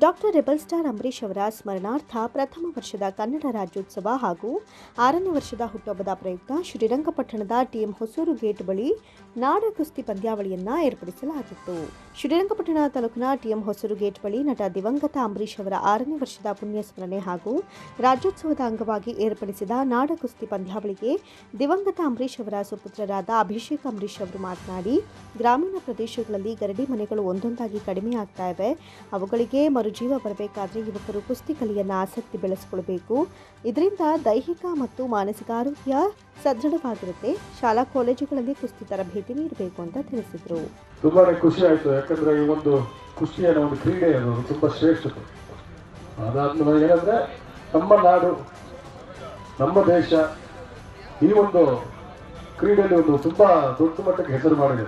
Doctor rebel star Ambareesh ಅವರ ಸ್ಮರಣಾರ್ಥ ಪ್ರಥಮ ವರ್ಷದ ಕನ್ನಡ ರಾಜ್ಯೋತ್ಸವ ಹಾಗೂ 6ನೇ ವರ್ಷದ ಹುಟ್ಟುಹಬ್ಬದ ಪ್ರಯುಕ್ತ ಶ್ರೀರಂಗಪಟ್ಟಣದ ಟಿಎಂ ಹೊಸೂರು ಗೇಟ್ ಬಳಿ ನಾಡ ಕುಸ್ತಿ ಪಂದ್ಯಾವಳಿಯನ್ನು ಏರ್ಪಡಿಸಲಾಗಿತ್ತು. ಶ್ರೀರಂಗಪಟ್ಟಣ ತಾಲೂಕಿನ ಟಿಎಂ ಹೊಸೂರು ಗೇಟ್ ಬಳಿ ನಟ ದಿವಂಗತ ಅಂಬರೀಷ್ ಅವರ 6ನೇ ವರ್ಷದ ಪುಣ್ಯಸ್ಮರಣೆ ಹಾಗೂ ರಾಜ್ಯೋತ್ಸವದ ಅಂಗವಾಗಿ ಏರ್ಪಡಿಸಿದ ನಾಡ ಕುಸ್ತಿ ಪಂದ್ಯಾವಳಿಗೆ ದಿವಂಗತ ಅಂಬರೀಷ್ ಅವರ ಸುಪುತ್ರರಾದ ಅಭಿಷೇಕ್ ಅಂಬರೀಷ್ ಅವರು ಮಾತನಾಡಿ, ಗ್ರಾಮೀಣ ಪ್ರದೇಶಗಳಲ್ಲಿ ಗರಡಿ ಮನೆಗಳು ಒಂದೊಂದಾಗಿ ಕಡಿಮೆಯಾಗ್ತಾ ಇವೆ. ಅವುಗಳಿಗೆ ಮರುಜೀವ ಬರಬೇಕಾದರೆ ಯುವಕರು ಕುಸ್ತಿ ಕಲೆಯನ್ನು ಆಸಕ್ತಿ ಬೆಳೆಸಿಕೊಳ್ಳಬೇಕು. ಇದರಿಂದ ದೈಹಿಕ ಮತ್ತು ಮಾನಸಿಕ ಆರೋಗ್ಯ ಸದೃಢವಾಗಿರುತ್ತೆ. ಶಾಲಾ ಕಾಲೇಜುಗಳಲ್ಲಿ ಕುಸ್ತಿ ತರಬೇತಿ ನೀಡಬೇಕು ಅಂತ ತಿಳಿಸಿದರು. ತುಂಬಾನೇ ಖುಷಿ ಆಯಿತು. ಯಾಕಂದ್ರೆ ಈ ಒಂದು ಕುಸ್ತಿಯ ಒಂದು ಕ್ರೀಡೆ ಅನ್ನೋದು ತುಂಬಾ ಶ್ರೇಷ್ಠತೆ. ಅದಾದ್ಮೇಲೆ ಏನಂದ್ರೆ ನಮ್ಮ ನಾಡು, ನಮ್ಮ ದೇಶ ಈ ಒಂದು ಕ್ರೀಡೆಯಲ್ಲಿ ಒಂದು ತುಂಬಾ ದೊಡ್ಡ ಮಟ್ಟಕ್ಕೆ ಹೆಸರು ಮಾಡಿದೆ.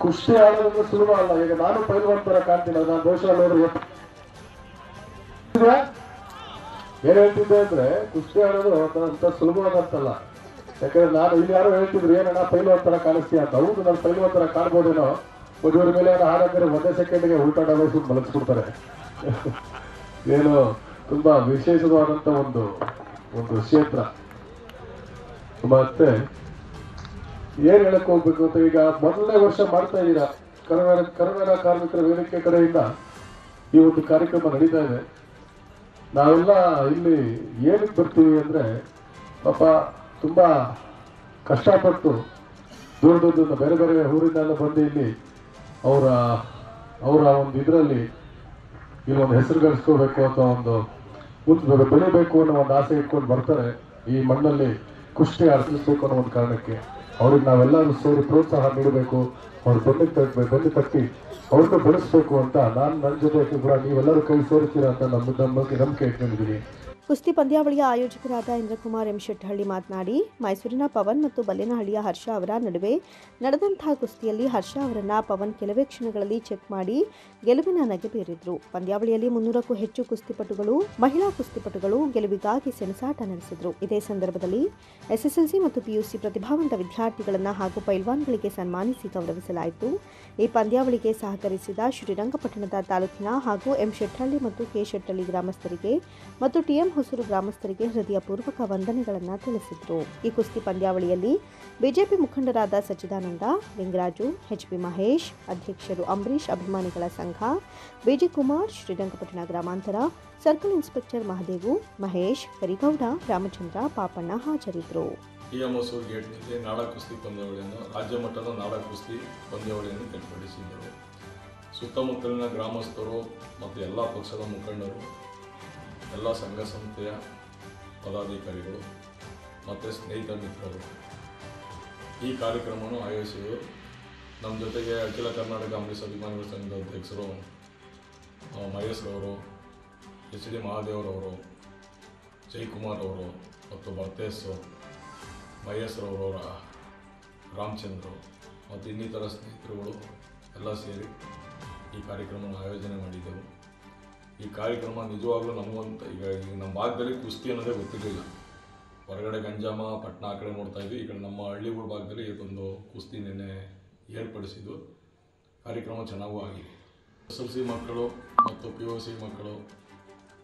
ಕುಸ್ತಿ ಆಡೋದಂದ್ರೆ ಸುಲಭ ಅಲ್ಲ. ಈಗ ನಾನು ಪೈಲ್ವಾನ್ ತರ ಕಾಣ್ತೀನಿ. ನಾನು ಬಹುಶಃ ಏನ್ ಹೇಳ್ತಿದ್ದೆ ಅಂದ್ರೆ ಕುಸ್ತಿ ಆಡೋದು ಅಂತ ಸುಲಭವಾದಂತಲ್ಲ. ಯಾಕಂದ್ರೆ ನಾನು ಇಲ್ಲಿ ಯಾರೋ ಹೇಳ್ತಿದ್ರು ಏನಣ್ಣ ಪೈಲ್ವಾನ್ ತರ ಕಾಣಿಸ್ತೀಯ ಅಂತ. ಹೌದು, ನಾನು ಪೈಲ್ವಾನ್ ತರ ಕಾಣ್ಬೋದೇನೋ. ಮದುವೆ ಮೇಲೆ ಹಾಡಾದ್ರೆ ಒಂದೇ ಸೆಕೆಂಡ್ಗೆ ಉಲ್ಟಾ ಡಬಲ್ಸ್ ಮಲಗಿಸ್ಬಿಡ್ತಾರೆ. ಏನು ತುಂಬಾ ವಿಶೇಷವಾದಂತ ಒಂದು ಕ್ಷೇತ್ರ. ಮತ್ತೆ ಏನ್ ಹೇಳಕ್ ಹೋಗ್ಬೇಕು ಅಂತ, ಈಗ ಮೊದಲನೇ ವರ್ಷ ಮಾಡ್ತಾ ಇದ್ದೀರಾ. ಕನ್ನಡ ಕಾರ್ಮಿಕರ ವೇದಿಕೆ ಕಡೆಯಿಂದ ಈ ಒಂದು ಕಾರ್ಯಕ್ರಮ ನಡೀತಾ ಇದೆ. ನಾವೆಲ್ಲ ಇಲ್ಲಿ ಏನಕ್ಕೆ ಬರ್ತೀವಿ ಅಂದ್ರೆ, ಪಾಪ ತುಂಬಾ ಕಷ್ಟಪಟ್ಟು ದೂರ ಬೇರೆ ಬೇರೆ ಊರಿಂದೆಲ್ಲ ಬಂದು ಇಲ್ಲಿ ಅವರ ಒಂದು ಇದರಲ್ಲಿ ಇಲ್ಲಿ ಒಂದು ಹೆಸರು ಗಳಿಸ್ಕೋಬೇಕು ಅಥವಾ ಒಂದು ಬೆಳಿಬೇಕು ಅನ್ನೋ ಒಂದು ಆಸೆ ಇಟ್ಕೊಂಡು ಬರ್ತಾರೆ. ಈ ಮಣ್ಣಲ್ಲಿ ಕುಸ್ತಿ ಆಡಿಸ್ಬೇಕು ಅನ್ನೋ ಒಂದು ಕಾರಣಕ್ಕೆ ಅವ್ರಿಗೆ ನಾವೆಲ್ಲರೂ ಸೇರಿ ಪ್ರೋತ್ಸಾಹ ನೀಡಬೇಕು. ಅವ್ರು ಬಂದು ತಟ್ಟಿ ಅವ್ರನ್ನ ಬೆಳೆಸ್ಬೇಕು ಅಂತ ನನ್ನ ಜೊತೆ ಕೂಡ ನೀವೆಲ್ಲರೂ ಕೈ ಸೇರಿಸ್ತೀರಾ ಅಂತ ನಂಬಿಕೆ ಇಟ್ಕೊಂಡಿದ್ದೀನಿ. ಕುಸ್ತಿ ಪಂದ್ಯಾವಳಿಯ ಆಯೋಜಕರಾದ ಇಂದ್ರಕುಮಾರ್ ಎಂ ಶೆಟ್ಟಹಳ್ಳಿ ಮಾತನಾಡಿ, ಮೈಸೂರಿನ ಪವನ್ ಮತ್ತು ಬಲ್ಲೇನಹಳ್ಳಿಯ ಹರ್ಷ ಅವರ ನಡುವೆ ನಡೆದಂತಹ ಕುಸ್ತಿಯಲ್ಲಿ ಹರ್ಷ ಅವರನ್ನ ಪವನ್ ಕೆಲವೇ ಕ್ಷಣಗಳಲ್ಲಿ ಚೆಕ್ ಮಾಡಿ ಗೆಲುವಿನ ನಗೆ ಬೀರಿದ್ರು. ಪಂದ್ಯಾವಳಿಯಲ್ಲಿ 300ಕ್ಕೂ ಹೆಚ್ಚು ಕುಸ್ತಿಪಟುಗಳು, ಮಹಿಳಾ ಕುಸ್ತಿಪಟುಗಳು ಗೆಲುವಿಗಾಗಿ ಸೆಣಸಾಟ ನಡೆಸಿದ್ರು. ಇದೇ ಸಂದರ್ಭದಲ್ಲಿ ಎಸ್ಎಸ್ಎಲ್ಸಿ ಮತ್ತು ಪಿಯುಸಿ ಪ್ರತಿಭಾವಂತ ವಿದ್ಯಾರ್ಥಿಗಳನ್ನು ಹಾಗೂ ಪೈಲ್ವಾನ್ಗಳಿಗೆ ಸನ್ಮಾನಿಸಿ ಗೌರವಿಸಲಾಯಿತು. ಈ ಪಂದ್ಯಾವಳಿಗೆ ಸಹಕರಿಸಿದ ಶ್ರೀರಂಗಪಟ್ಟಣದ ತಾಲೂಕಿನ ಹಾಗೂ ಎಂ ಶೆಟ್ಟಹಳ್ಳಿ ಮತ್ತು ಕೆ ಶೆಟ್ಟಹಳ್ಳಿ ಗ್ರಾಮಸ್ಥರಿಗೆ ಮತ್ತು ಟಿಎಂ ಹೊಸೂರು ಗ್ರಾಮಸ್ಥರಿಗೆ ಹೃದಯಪೂರ್ವಕ ವಂದನೆಗಳನ್ನು ತಿಳಿಸಿದರು. ಈ ಕುಸ್ತಿ ಪಂದ್ಯಾವಳಿಯಲ್ಲಿ ಬಿಜೆಪಿ ಮುಖಂಡರಾದ ಸಚ್ಚಿದಾನಂದ, ಲಿಂಗರಾಜು, ಎಚ್ಪಿ ಮಹೇಶ್, ಅಧ್ಯಕ್ಷರು ಅಂಬರೀಷ್ ಅಭಿಮಾನಿಗಳ ಸಂಘ, ಬಿಜಿ ಕುಮಾರ್, ಶ್ರೀರಂಗಪಟ್ಟಣ ಗ್ರಾಮಾಂತರ ಸರ್ಕಲ್ ಇನ್ಸ್ಪೆಕ್ಟರ್ ಮಹದೇವು, ಮಹೇಶ್, ಕರಿಗೌಡ, ರಾಮಚಂದ್ರ, ಪಾಪಣ್ಣ ಹಾಜರಿದ್ದರು. ಟಿಎಂ ಹೊಸೂರು ಗೇಟ್ನಲ್ಲಿ ನಾಡ ಕುಸ್ತಿ ಪಂದ್ಯಾವಳಿಯನ್ನು, ರಾಜ್ಯ ಮಟ್ಟದ ನಾಡ ಕುಸ್ತಿ ಪಂದ್ಯಾವಳಿಯನ್ನು ಏರ್ಪಡಿಸಿದ್ದರು. ಸುತ್ತಮುತ್ತಲಿನ ಗ್ರಾಮಸ್ಥರು ಮತ್ತು ಎಲ್ಲ ಪಕ್ಷದ ಮುಖಂಡರು, ಎಲ್ಲ ಸಂಘ ಸಂಸ್ಥೆಯ ಪದಾಧಿಕಾರಿಗಳು ಮತ್ತು ಸ್ನೇಹಿತ ಮಿತ್ರರು ಈ ಕಾರ್ಯಕ್ರಮವನ್ನು ಆಯೋಜಿಸಿದರು. ನಮ್ಮ ಜೊತೆಗೆ ಅಖಿಲ ಕರ್ನಾಟಕ ಅಂಬರೀಷ್ ಅಭಿಮಾನಿಗಳ ಸಂಘದ ಅಧ್ಯಕ್ಷರು ಮಹೇಶ್ ಅವರು, ಎಚ್ ಡಿ ಮಹಾದೇವರವರು, ಜಯಕುಮಾರ್ ಅವರು ಮತ್ತು ಭರ್ತೇಶ್ ಮಹೇಶ್ ಅವರವರ ರಾಮಚಂದ್ರ ಮತ್ತು ಇನ್ನಿತರ ಸ್ನೇಹಿತರುಗಳು ಎಲ್ಲ ಸೇರಿ ಈ ಕಾರ್ಯಕ್ರಮವನ್ನು ಆಯೋಜನೆ ಮಾಡಿದ್ದೆವು. ಈ ಕಾರ್ಯಕ್ರಮ ನಿಜವಾಗ್ಲೂ ನಮಗಂತ ಈಗ ನಮ್ಮ ಭಾಗದಲ್ಲಿ ಕುಸ್ತಿ ಅನ್ನೋದೇ ಗೊತ್ತಿರಲಿಲ್ಲ. ಹೊರಗಡೆ ಗಂಜಾಮ ಪಟ್ಟಣ ಆ ಕಡೆ ನೋಡ್ತಾ ಇದ್ವಿ. ಈ ಕಡೆ ನಮ್ಮ ಹಳ್ಳಿಗಳ ಭಾಗದಲ್ಲಿ ಇದೊಂದು ಕುಸ್ತಿ ನಿನ್ನೆ ಏರ್ಪಡಿಸಿದ್ದು. ಕಾರ್ಯಕ್ರಮ ಚೆನ್ನಾಗೂ ಆಗಿದೆ. SSLC ಮಕ್ಕಳು ಮತ್ತು PUC ಮಕ್ಕಳು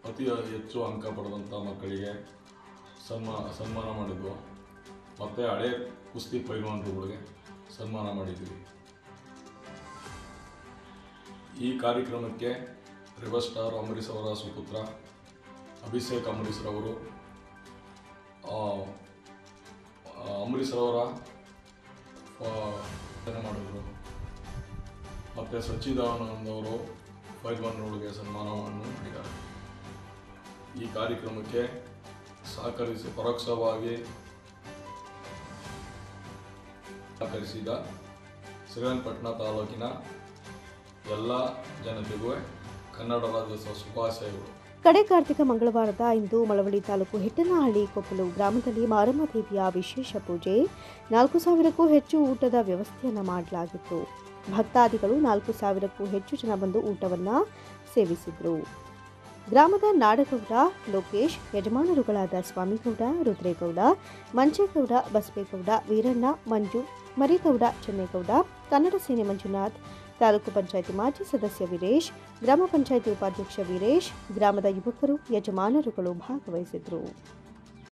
ಅತಿ ಹೆಚ್ಚು ಅಂಕ ಪಡೆದಂಥ ಮಕ್ಕಳಿಗೆ ಸನ್ಮಾನ ಮಾಡಿದ್ವು. ಮತ್ತು ಹಳೆ ಕುಸ್ತಿ ಪೈಲ್ವಾನರುಗಳಿಗೆ ಸನ್ಮಾನ ಮಾಡಿದ್ವಿ. ಈ ಕಾರ್ಯಕ್ರಮಕ್ಕೆ ರೆಬಲ್ ಸ್ಟಾರ್ ಅಂಬರೀಷ್ ಅವರ ಸುಪುತ್ರ ಅಭಿಷೇಕ್ ಅಂಬರೀಷ್ ರವರು, ಅಂಬರೀಷ್ ರವರ ಮಾಡಿದರು. ಮತ್ತು ಸಚ್ಚಿದಾನಂದ ಅವರು ಪೈಲ್ವಾನರುಗಳಿಗೆ ಸನ್ಮಾನವನ್ನು ಮಾಡಿದ್ದಾರೆ. ಈ ಕಾರ್ಯಕ್ರಮಕ್ಕೆ ಪರೋಕ್ಷವಾಗಿ ಸಹಕರಿಸಿದ ಶ್ರೀರಂಗಪಟ್ಟಣ ತಾಲೂಕಿನ ಎಲ್ಲ ಜನತೆಗೂ ಕನ್ನಡ ರಾಜ್ಯೋತ್ಸವ ಶುಭಾಶಯಗಳು. ಕಡೆ ಕಾರ್ತಿಕ ಮಂಗಳವಾರದ ಇಂದು ಮಳವಳ್ಳಿ ತಾಲೂಕು ಹಿಟ್ಟನಹಳ್ಳಿ ಕೊಪ್ಪಲು ಗ್ರಾಮದಲ್ಲಿ ಮಾರಮ್ಮ ದೇವಿಯ ವಿಶೇಷ ಪೂಜೆ, 4,000ಕ್ಕೂ ಹೆಚ್ಚು ಊಟದ ವ್ಯವಸ್ಥೆಯನ್ನು ಮಾಡಲಾಗಿತ್ತು. ಭಕ್ತಾದಿಗಳು 4,000ಕ್ಕೂ ಹೆಚ್ಚು ಜನ ಬಂದು ಊಟವನ್ನು ಸೇವಿಸಿದರು. ಗ್ರಾಮದ ನಾಡಗೌಡ ಲೋಕೇಶ್, ಯಜಮಾನರುಗಳಾದ ಸ್ವಾಮಿಗೌಡ, ರುದ್ರೇಗೌಡ, ಮಂಚೇಗೌಡ, ಬಸವೇಗೌಡ, ವೀರಣ್ಣ, ಮಂಜು, ಮರಿಗೌಡ, ಚೆನ್ನೇಗೌಡ, ಕನ್ನಡ ಸೇನೆ ಮಂಜುನಾಥ್, ತಾಲೂಕು ಪಂಚಾಯಿತಿ ಮಾಜಿ ಸದಸ್ಯ ವೀರೇಶ್, ಗ್ರಾಮ ಪಂಚಾಯಿತಿ ಉಪಾಧ್ಯಕ್ಷ ವೀರೇಶ್, ಗ್ರಾಮದ ಯುವಕರು, ಯಜಮಾನರುಗಳು ಭಾಗವಹಿಸಿದರು.